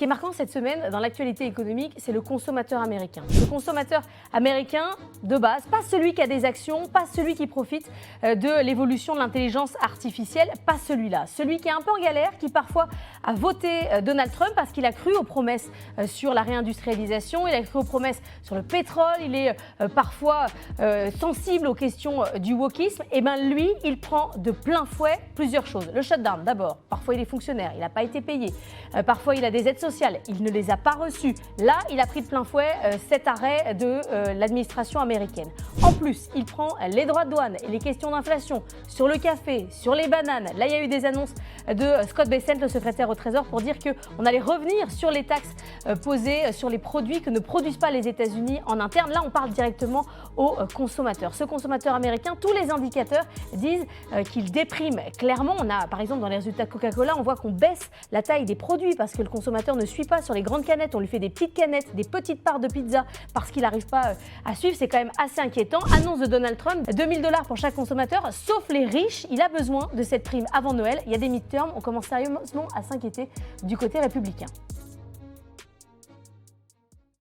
qui est marquant cette semaine dans l'actualité économique, c'est le consommateur américain. Le consommateur américain de base, pas celui qui a des actions, pas celui qui profite de l'évolution de l'intelligence artificielle, pas celui-là. Celui qui est un peu en galère, qui parfois a voté Donald Trump parce qu'il a cru aux promesses sur la réindustrialisation, il a cru aux promesses sur le pétrole, il est parfois sensible aux questions du wokisme. Et bien lui, il prend de plein fouet plusieurs choses. Le shutdown d'abord, parfois il est fonctionnaire, il n'a pas été payé, parfois il a des aides sociales, il ne les a pas reçues. Là, il a pris de plein fouet cet arrêt de l'administration américaine. En plus, il prend les droits de douane et les questions d'inflation sur le café, sur les bananes. Là, il y a eu des annonces de Scott Bessent, le secrétaire au Trésor, pour dire qu'on allait revenir sur les taxes posées sur les produits que ne produisent pas les États-Unis en interne. Là, on parle directement aux consommateurs. Ce consommateur américain, tous les indicateurs disent qu'il déprime. Clairement, on a, par exemple, dans les résultats Coca-Cola, on voit qu'on baisse la taille des produits parce que le consommateur ne suit pas sur les grandes canettes. On lui fait des petites canettes, des petites parts de pizza parce qu'il n'arrive pas à suivre. C'est quand même assez inquiétant. Annonce de Donald Trump, 2000 $ pour chaque consommateur, sauf les riches. Il a besoin de cette prime avant Noël. Il y a des midterms. On commence sérieusement à s'inquiéter du côté républicain.